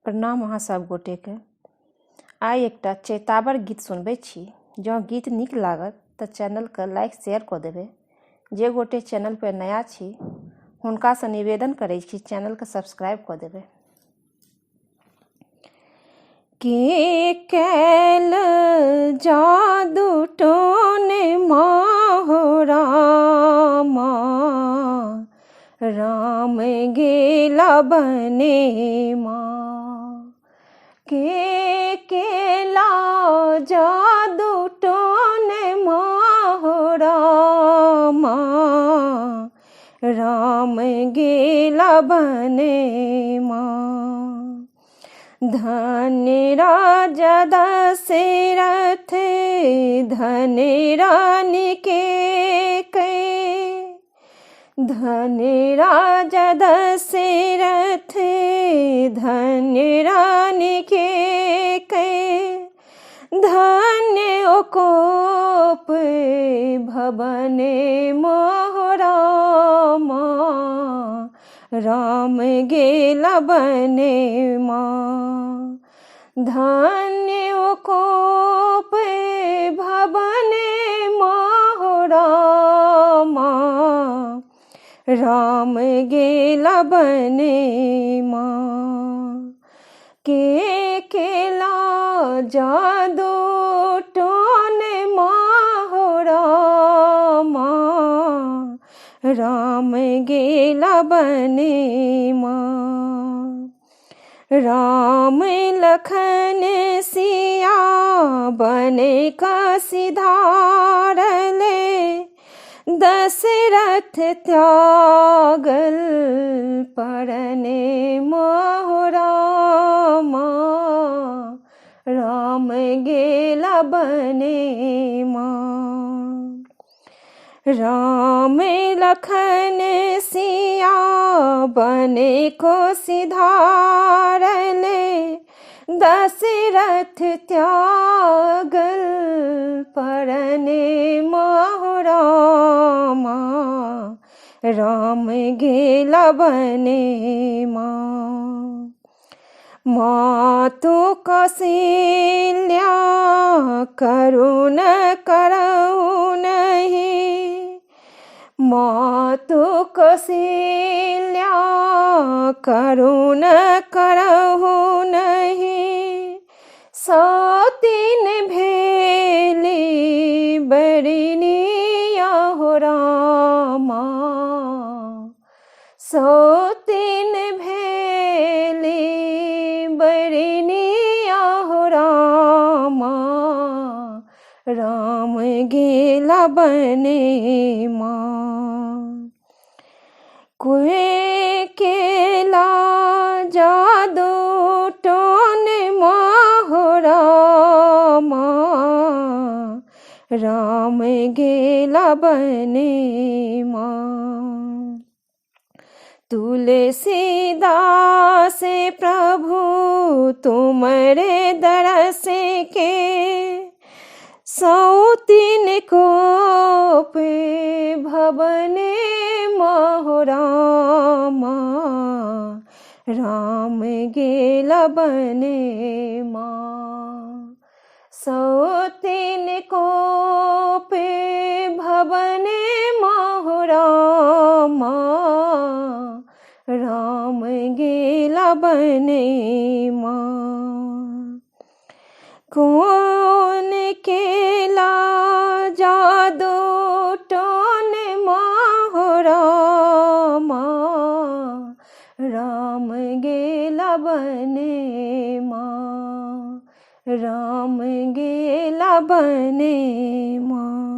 प्रणाम अहाँ सब गोटेके। आइ एकटा चैतावर गीत सुनबै छी। जँ गीत नीक लागत तऽ चैनलके लाइक शेयर कऽ देबै। जे गोटे चैनल पर नया छी हुनकासँ निवेदन करै छी चैनलके सब्सक्राइब कऽ देबै। के कैल जादू टोने रामा, राम गेला बने माँ। के केला जादू टोने रामा, राम गेला बने माँ। धन्य राजा दशरथ धन्य रानी के धन्य राजा दशरथ धन्य रानी के धन्य ओ कोप भवन रामा, राम गेला बने माँ। धन्य ओ कोप भवन रामा, राम गेला बने माँ। के केला जादू टोने रामा, राम गेला बने माँ। राम लखन सिया बने का सिधारले, दशरथ त्यागल परने रामा, राम गेला बने माँ। राम लखन सिया बने को सिधारले, दशरथ त्यागल परने रामा, राम गेला बने माँ। मातु कौशल्या करुण करऊ नहीं, मातु कौशल्या करुण करहु नहीं। सौतीन भेली बरनिया रामा, सौतीन भेली बरनिया रामा, राम गेला बने माँ। कुए केला जादू टोने रामा, राम गेला बने माँ। तुलसीदास प्रभु तुमरे दरस के, सौतीन कोप भवने रामा, राम गेला बने माँ। सौतीन कोप भवने रामा, राम गेला बने माँ। कौन केला जादू टोने रामा, राम गेला बने माँ, राम गेला बने माँ।